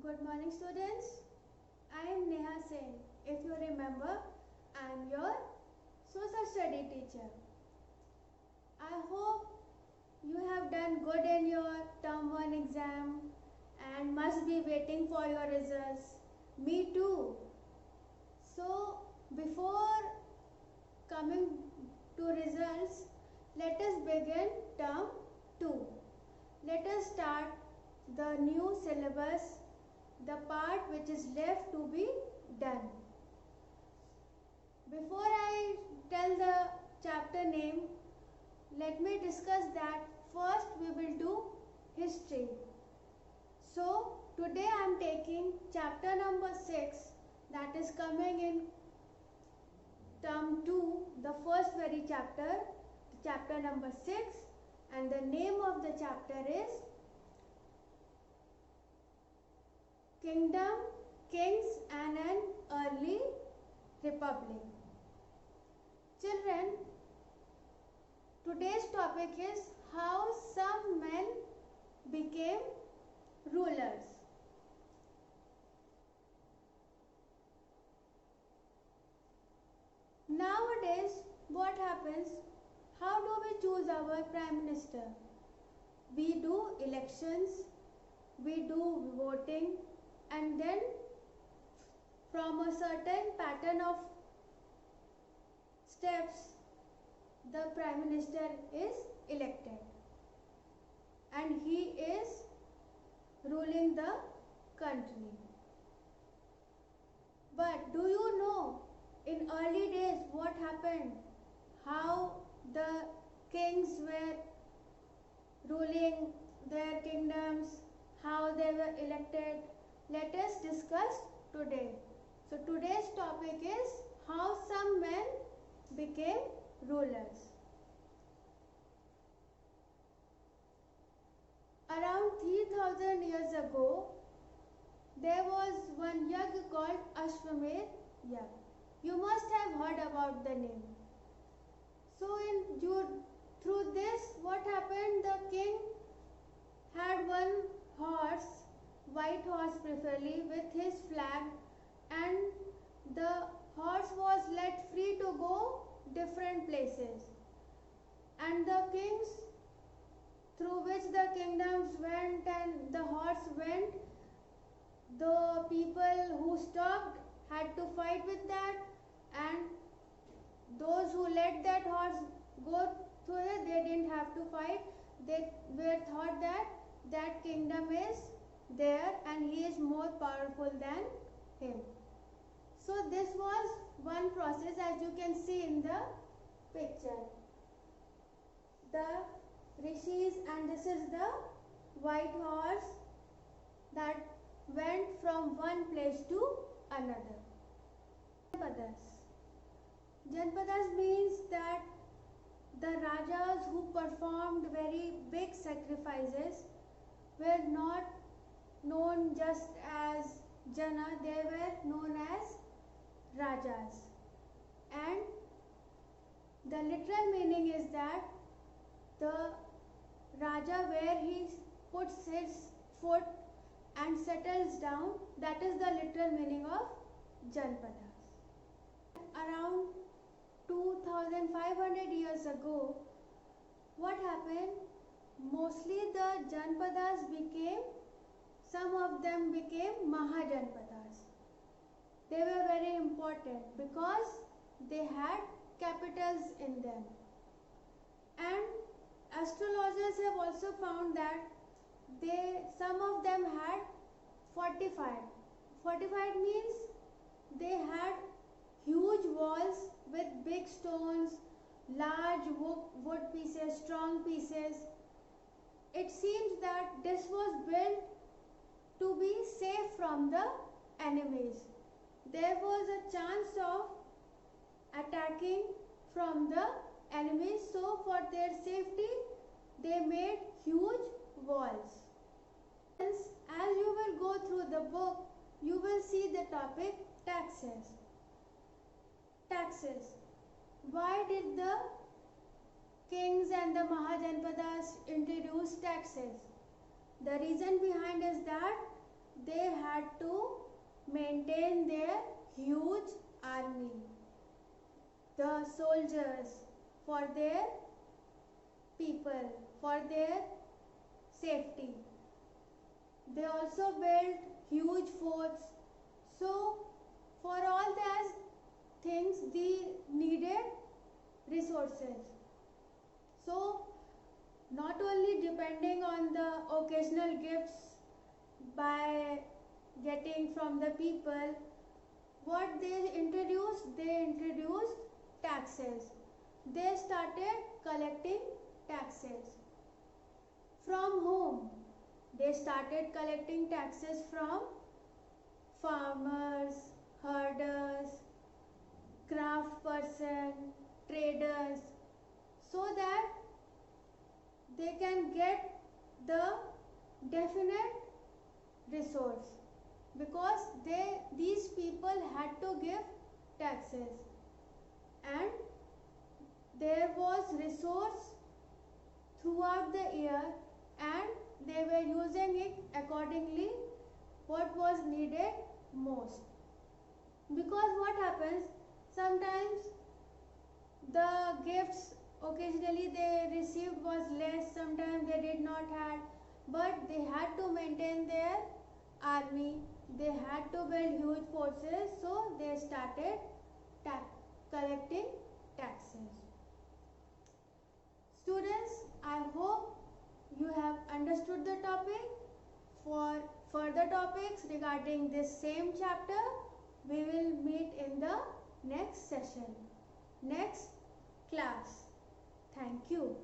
Good morning, students. I am Neha Sen. If you remember, I am your social study teacher. I hope you have done good in your term 1 exam and must be waiting for your results. Me too. So, before coming to results, let us begin term 2. Let us start the new syllabus, the part which is left to be done. Before I tell the chapter name, let me discuss that first we will do history. So today I am taking chapter number 6, that is coming in term 2, the first very chapter number 6, and the name of the chapter is Kingdom, Kings and an Early Republic. Children, today's topic is how some men became rulers. Nowadays, what happens? How do we choose our Prime Minister? We do elections, we do voting, and then from a certain pattern of steps, the Prime Minister is elected and he is ruling the country. But do you know in early days what happened? How the kings were ruling their kingdoms, how they were elected? Let us discuss today. So today's topic is how some men became rulers. Around 3000 years ago, there was one yagya called Ashwamedh Yagya. You must have heard about the name. So through this, what happened? The king had one horse, white horse preferably, with his flag, and the horse was let free to go different places. And the kings through which the kingdoms went and the horse went, the people who stopped had to fight with that, and those who let that horse go through it, they didn't have to fight. They were thought that that kingdom is there and he is more powerful than him. So this was one process, as you can see in the picture. The rishis, and this is the white horse that went from one place to another. Janpadas means that the rajas who performed very big sacrifices were not known just as Jana, they were known as Rajas. And the literal meaning is that the Raja, where he puts his foot and settles down, that is the literal meaning of Janpadas. Around 2500 years ago, what happened? Mostly the Janpadas some of them became Mahajanpadas. They were very important because they had capitals in them. And astrologers have also found that some of them had fortified. Fortified means they had huge walls with big stones, large wood pieces, strong pieces. It seems that this was built to be safe from the enemies. There was a chance of attacking from the enemies, so for their safety they made huge walls. As you will go through the book, you will see the topic taxes. Taxes. Why did the kings and the Mahajanpadas introduce taxes? The reason behind is that they had to maintain their huge army, the soldiers, for their people, for their safety. They also built huge forts. So for all these things they needed resources. So not only depending on the occasional gifts by getting from the people, what they introduced taxes. They started collecting taxes. From whom? They started collecting taxes from farmers, herders, craft person, traders, so that they can get the definite resource, because these people had to give taxes, and there was resource throughout the year, and they were using it accordingly what was needed most. Because what happens, sometimes the gifts occasionally they received was less, sometimes they did not had, but they had to maintain their army, they had to build huge forces, so they started collecting taxes. Students, I hope you have understood the topic. For further topics regarding this same chapter, we will meet in the next session, next class. Thank you.